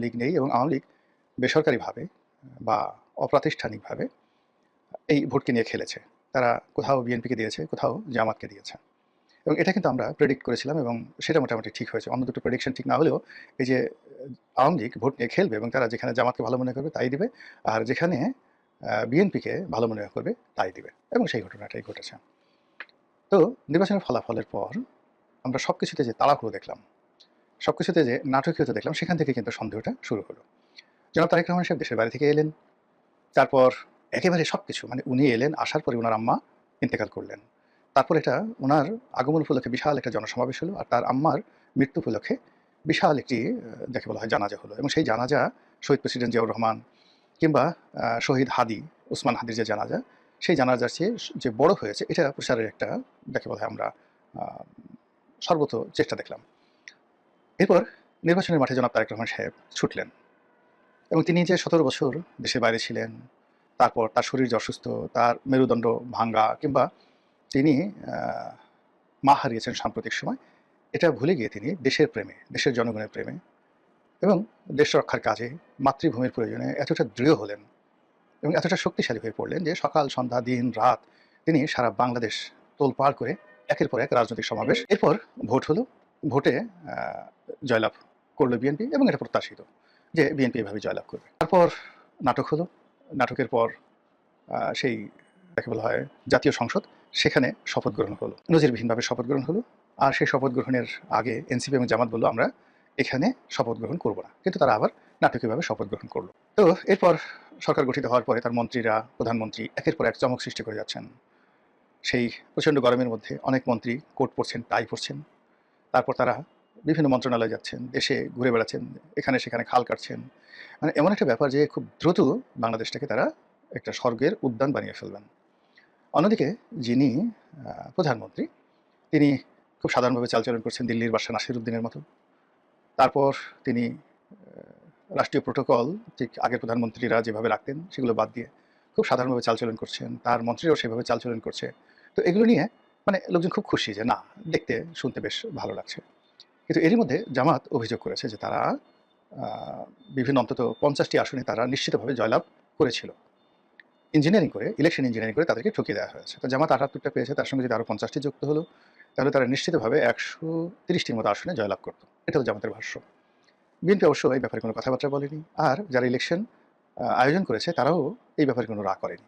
লীগ নেই এবং আওয়ামী লীগ বেসরকারিভাবে বা অপ্রাতিষ্ঠানিকভাবে এই ভোটকে নিয়ে খেলেছে। তারা কোথাও বিএনপিকে দিয়েছে, কোথাও জামাতকে দিয়েছে। এবং এটা কিন্তু আমরা প্রেডিক্ট করেছিলাম এবং সেটা মোটামুটি ঠিক হয়েছে। অন্য দুটো প্রেডিকশন ঠিক না হলেও এই যে আওয়ামী লীগ ভোট নিয়ে খেলবে এবং তারা যেখানে জামাতকে ভালো মনে করবে তাই দিবে, আর যেখানে বিএনপিকে ভালো মনে করবে তাই দিবে, এবং সেই ঘটনাটাই ঘটেছে। তো নির্বাচনের ফলাফলের পর আমরা সবকিছুতে যে তাড়াহুড়ো দেখলাম, সবকিছুতে যে নাটকীয়তা দেখলাম, সেখান থেকে কিন্তু সন্দেহটা শুরু হলো। জনাব তারেক রহমান সাহেব দেশের বাড়ি থেকে এলেন। তারপর একেবারে সবকিছু মানে উনি এলেন, আসার পরে উনার আম্মা ইন্তেকাল করলেন। তারপর এটা উনার আগমন উপলক্ষে বিশাল একটা জনসমাবেশ হলো, আর তার আম্মার মৃত্যু উপলক্ষে বিশাল একটি যাকে বলা হয় জানাজা হলো, এবং সেই জানাজা শহীদ প্রেসিডেন্ট জিয়াউর রহমান কিংবা শহীদ হাদি ওসমান হাদির যে জানাজা, সেই জানাজার চেয়ে যে বড় হয়েছে এটা প্রচারের একটা যাকে বলা হয় আমরা সর্বত চেষ্টা দেখলাম। এরপর নির্বাচনের মাঠে জনাব তারেক রহমান সাহেব ছুটলেন, এবং তিনি যে ১৭ বছর দেশের বাইরে ছিলেন, তারপর তার শরীর যে অসুস্থ, তার মেরুদণ্ড ভাঙ্গা, কিংবা তিনি মা হারিয়েছেন সাম্প্রতিক সময়, এটা ভুলে গিয়ে তিনি দেশের প্রেমে, দেশের জনগণের প্রেমে এবং দেশ রক্ষার কাজে মাতৃভূমির প্রয়োজনে এতটা দৃঢ় হলেন এবং এতটা শক্তিশালী হয়ে পড়লেন যে সকাল সন্ধ্যা দিন রাত তিনি সারা বাংলাদেশ তোলপাড় করে একের পর এক রাজনৈতিক সমাবেশ। এরপর ভোট হলো, ভোটে জয়লাভ করলো বিএনপি, এবং এটা প্রত্যাশিত যে বিএনপি এভাবে জয়লাভ করবে। তারপর নাটক হলো, নাটকের পর সেই যাকে বলা হয় জাতীয় সংসদ, সেখানে শপথ গ্রহণ হলো, নজিরবিহীনভাবে শপথ গ্রহণ হলো। আর সেই শপথ গ্রহণের আগে এনসিপি এবং জামাত বললো আমরা এখানে শপথ গ্রহণ করব না, কিন্তু তারা আবার নাটকীয়ভাবে শপথ গ্রহণ করলো। তো এরপর সরকার গঠিত হওয়ার পরে তার মন্ত্রীরা, প্রধানমন্ত্রী একের পর এক চমক সৃষ্টি করে যাচ্ছেন। সেই প্রচণ্ড গরমের মধ্যে অনেক মন্ত্রী কোট পরছেন, টাই পরছেন। তারপর তারা বিভিন্ন মন্ত্রণালয়ে যাচ্ছেন, দেশে ঘুরে বেড়াচ্ছেন, এখানে সেখানে খাল কাটছেন। মানে এমন একটা ব্যাপার যে খুব দ্রুত বাংলাদেশটাকে তারা একটা স্বর্গের উদ্যান বানিয়ে ফেলবেন। অন্যদিকে যিনি প্রধানমন্ত্রী, তিনি খুব সাধারণভাবে চালচলন করছেন দিল্লির বাদশা নাসিরুদ্দিনের মতো। তারপর তিনি রাষ্ট্রীয় প্রোটোকল ঠিক আগের প্রধানমন্ত্রীরা যেভাবে রাখতেন সেগুলো বাদ দিয়ে খুব সাধারণভাবে চালচলন করছেন, তার মন্ত্রীরাও সেভাবে চালচলন করছে। তো এগুলো নিয়ে মানে লোকজন খুব খুশি যে না, দেখতে শুনতে বেশ ভালো লাগছে। কিন্তু এরই মধ্যে জামাত অভিযোগ করেছে যে তারা বিভিন্ন অন্তত ৫০টি আসনে তারা নিশ্চিতভাবে জয়লাভ করেছিল। ইঞ্জিনিয়ারিং করে, ইলেকশন ইঞ্জিনিয়ারিং করে তাদেরকে ঠকিয়ে দেওয়া হয়েছে। তো জামাত ৭৮টা পেয়েছে, তার সঙ্গে যদি আরও ৫০টি যুক্ত হলো, তাহলে তারা নিশ্চিতভাবে ১৩০টির মতো আসনে জয়লাভ করত। এটা হলো জামাতের ভাষ্য। বিএনপি অবশ্য এই ব্যাপারে কোনো কথাবার্তা বলেনি, আর যারা ইলেকশন আয়োজন করেছে তারাও এই ব্যাপারে কোনো রা করেনি।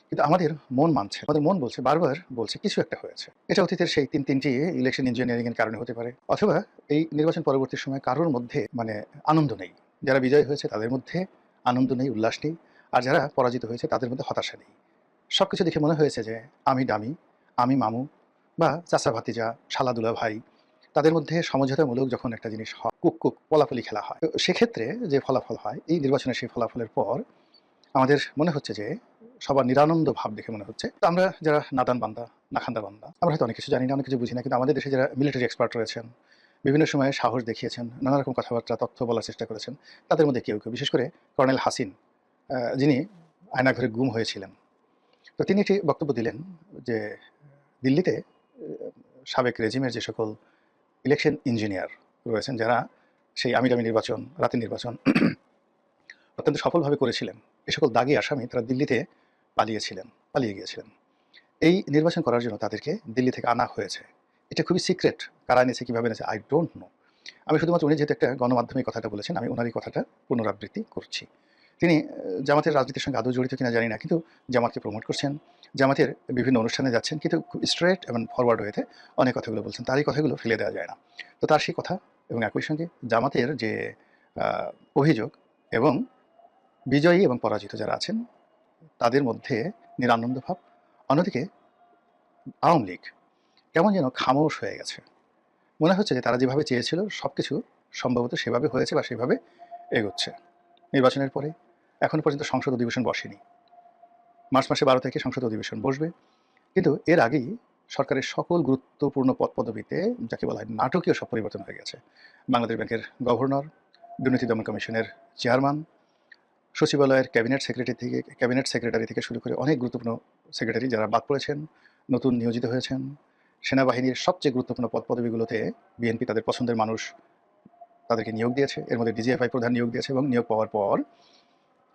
কিন্তু আমাদের মন মানছে, আমাদের মন বলছে, বারবার বলছে কিছু একটা হয়েছে। এটা অতীতের সেই তিনটি ইলেকশন ইঞ্জিনিয়ারিং এর কারণে হতে পারে, অথবা এই নির্বাচন পরবর্তী সময়ে কারোর মধ্যে মানে আনন্দ নেই। যারা বিজয় হয়েছে তাদের মধ্যে আনন্দ নেই, উল্লাস নেই, আর যারা পরাজিত হয়েছে তাদের মধ্যে হতাশা নেই। সবকিছু দেখে মনে হয়েছে যে আমি ডামি, আমি মামু, বা চাচা ভাতিজা, শালাদুলা ভাই, তাদের মধ্যে সমঝোতামূলক যখন একটা জিনিস হয়, কুক কুক পলাপলি খেলা হয়, তো সেক্ষেত্রে যে ফলাফল হয়, এই নির্বাচনের সেই ফলাফলের পর আমাদের মনে হচ্ছে যে সবার নিরানন্দ ভাব দেখে মনে হচ্ছে তো আমরা যারা নাদান বান্দা, নাখান্দা বান্দা, আমরা হয়তো অনেক কিছু জানি না, অনেক কিছু বুঝি না, কিন্তু আমাদের দেশে যারা মিলিটারি এক্সপার্ট রয়েছেন, বিভিন্ন সময়ে সাহস দেখিয়েছেন, নানা রকম কথাবার্তা তথ্য বলার চেষ্টা করেছেন, তাদের মধ্যে কেউ কেউ, বিশেষ করে কর্নেল হাসিন, যিনি আয়নাঘরে গুম হয়েছিলেন, তো তিনি একটি বক্তব্য দিলেন যে দিল্লিতে সাবেক রেজিমের যে সকল ইলেকশন ইঞ্জিনিয়ার রয়েছেন, যারা সেই আমিরামি নির্বাচন, রাতের নির্বাচন অত্যন্ত সফলভাবে করেছিলেন, এ সকল দাগি আসামি তারা দিল্লিতে পালিয়ে গিয়েছিলেন। এই নির্বাচন করার জন্য তাদেরকে দিল্লি থেকে আনা হয়েছে। এটা খুবই সিক্রেট, কারা এনেছে, কীভাবে এনেছে, আই ডোন্ট নো। আমি শুধুমাত্র উনি যেহেতু একটা গণমাধ্যমে কথাটা বলেছেন, আমি ওনারই কথাটা পুনরাবৃত্তি করছি। তিনি জামাতের রাজনীতির সঙ্গে আদৌ জড়িত কিনা জানি না, কিন্তু জামাতকে প্রমোট করছেন, জামাতের বিভিন্ন অনুষ্ঠানে যাচ্ছেন, কিন্তু খুব স্ট্রেট এবং ফরওয়ার্ড ওয়েতে অনেক কথাগুলো বলছেন, তার এই কথাগুলো ফেলে দেওয়া যায় না। তো তার সেই কথা এবং একই সঙ্গে জামাতের যে অভিযোগ এবং বিজয়ী এবং পরাজিত যারা আছেন তাদের মধ্যে নিরানন্দ ভাব। অন্যদিকে আওয়ামী লীগ কেমন যেন খামোশ হয়ে গেছে, মনে হচ্ছে যে তারা যেভাবে চেয়েছিল সব কিছু সম্ভবত সেভাবে হয়েছে বা সেভাবে এগোচ্ছে। নির্বাচনের পরে এখনও পর্যন্ত সংসদ অধিবেশন বসেনি, মার্চ মাসে 12 তারিখে সংসদ অধিবেশন বসবে, কিন্তু এর আগেই সরকারের সকল গুরুত্বপূর্ণ পদ পদবিতে যাকে বলা হয় নাটকীয় সব পরিবর্তন হয়ে গেছে। বাংলাদেশ ব্যাংকের গভর্নর, দুর্নীতি দমন কমিশনের চেয়ারম্যান, সচিবালয়ের ক্যাবিনেট সেক্রেটারি থেকে শুরু করে অনেক গুরুত্বপূর্ণ সেক্রেটারি যারা বাদ পড়েছেন, নতুন নিয়োজিত হয়েছেন। সেনাবাহিনীর সবচেয়ে গুরুত্বপূর্ণ পদ পদবিগুলোতে বিএনপি তাদের পছন্দের মানুষ তাদেরকে নিয়োগ দিয়েছে। এর মধ্যে ডিজিএফআই প্রধান নিয়োগ দিয়েছে এবং নিয়োগ পাওয়ার পর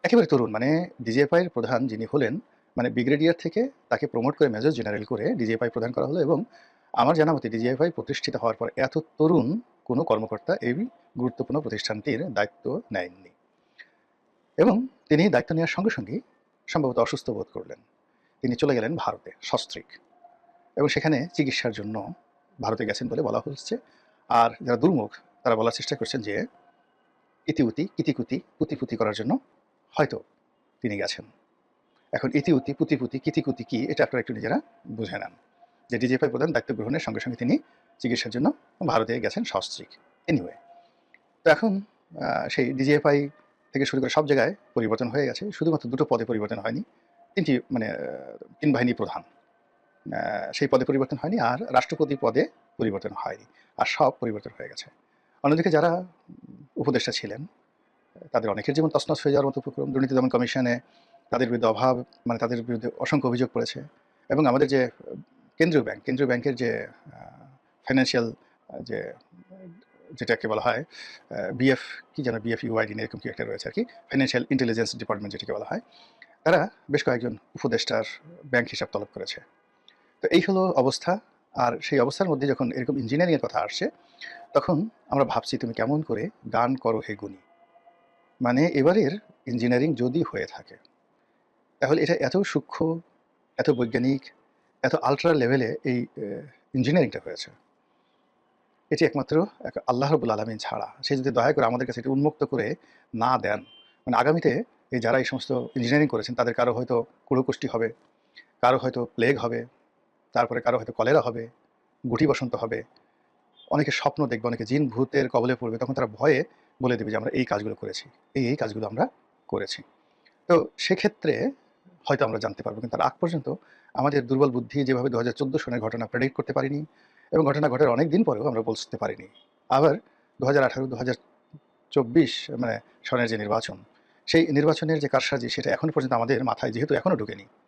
একেবারে তরুণ মানে ডিজিএফআই এর প্রধান যিনি হলেন মানে ব্রিগেডিয়ার থেকে তাকে প্রমোট করে মেজর জেনারেল করে ডিজিএফআই প্রধান করা হলো এবং আমার জানা মতে ডিজিএফআই প্রতিষ্ঠিত হওয়ার পর এত তরুণ কোনো কর্মকর্তা এই গুরুত্বপূর্ণ প্রতিষ্ঠানটির দায়িত্ব নেননি এবং তিনি দায়িত্ব নেওয়ার সঙ্গে সঙ্গেই সম্ভবত অসুস্থ বোধ করলেন। তিনি চলে গেলেন ভারতে সস্ত্রীক এবং সেখানে চিকিৎসার জন্য ভারতে গেছেন বলে বলা হচ্ছে। আর যারা দুর্মুখ তারা বলার চেষ্টা করছেন যে ইতিউতি কিতিকুতি পুতিপুতি করার জন্য হয়তো তিনি গেছেন। এখন ইতিউতি পুতিপুতি কিতিকুতি কি এটা আপনারা একটু নিজেরা বুঝে নেন যে ডিজিএফআই প্রধান দায়িত্ব গ্রহণের সঙ্গে সঙ্গে তিনি চিকিৎসার জন্য ভারতে গেছেন সস্ত্রীক। এনিওয়ে, তো এখন সেই ডিজিএফআই থেকে শুরু করে সব জায়গায় পরিবর্তন হয়ে গেছে, শুধুমাত্র দুটো পদে পরিবর্তন হয়নি, তিনটি মানে তিন বাহিনী প্রধান সেই পদে পরিবর্তন হয়নি, আর রাষ্ট্রপতি পদে পরিবর্তন হয়নি, আর সব পরিবর্তন হয়ে গেছে। অন্যদিকে যারা উপদেষ্টা ছিলেন তাদের অনেকের জীবন তছনছ হয়ে যাওয়ার মতো উপক্রম। দুর্নীতি দমন কমিশনে তাদের বিরুদ্ধে অভাব মানে তাদের বিরুদ্ধে অসংখ্য অভিযোগ পড়েছে এবং আমাদের যে কেন্দ্রীয় ব্যাংকের যে ফাইন্যান্সিয়াল যে যেটাকে বলা হয় বিএফ কি যেন বিএফ ইউআইডি এরকম কি একটা রয়েছে আর কি, ফাইন্যান্সিয়াল ইন্টেলিজেন্স ডিপার্টমেন্ট যেটাকে বলা হয়, তারা বেশ কয়েকজন উপদেষ্টার ব্যাংক হিসাব তলব করেছে। তো এই হলো অবস্থা। আর সেই অবস্থার মধ্যে যখন এরকম ইঞ্জিনিয়ারিংয়ের কথা আসছে তখন আমরা ভাবছি তুমি কেমন করে গান করো হে গুণী। মানে এবারের ইঞ্জিনিয়ারিং যদি হয়ে থাকে তাহলে এটা এত সূক্ষ্ম, এত বৈজ্ঞানিক, এত আল্ট্রা লেভেলে এই ইঞ্জিনিয়ারিংটা হয়েছে, এটি একমাত্র আল্লাহ রাব্বুল আলামিন ছাড়া। সে যদি দয়া করে আমাদের কাছে এটি উন্মুক্ত করে না দেন, মানে আগামীতে এই যারা এই সমস্ত ইঞ্জিনিয়ারিং করেছেন তাদের কারো হয়তো কুড়োকুষ্টি হবে, কারো হয়তো প্লেগ হবে, তারপরে কারো হয়তো কলেরা হবে, গুটি বসন্ত হবে, অনেকে স্বপ্ন দেখবে, অনেকে জিন ভূতের কবলে পড়বে, তখন তারা ভয়ে বলে দেবে যে আমরা এই কাজগুলো করেছি, এই কাজগুলো আমরা করেছি। তো সেক্ষেত্রে হয়তো আমরা জানতে পারবো, কিন্তু তার আগ পর্যন্ত আমাদের দুর্বল বুদ্ধি যেভাবে 2014 সনের ঘটনা প্রেডিক্ট করতে পারিনি এবং ঘটনা ঘটার অনেক দিন পরেও আমরা বলতে পারিনি, আবার 2018 2024 মানে সনের যে নির্বাচন, সেই নির্বাচনের যে কারসাজি সেটা এখনো পর্যন্ত আমাদের মাথায় যেহেতু এখনো ঢোকেনি,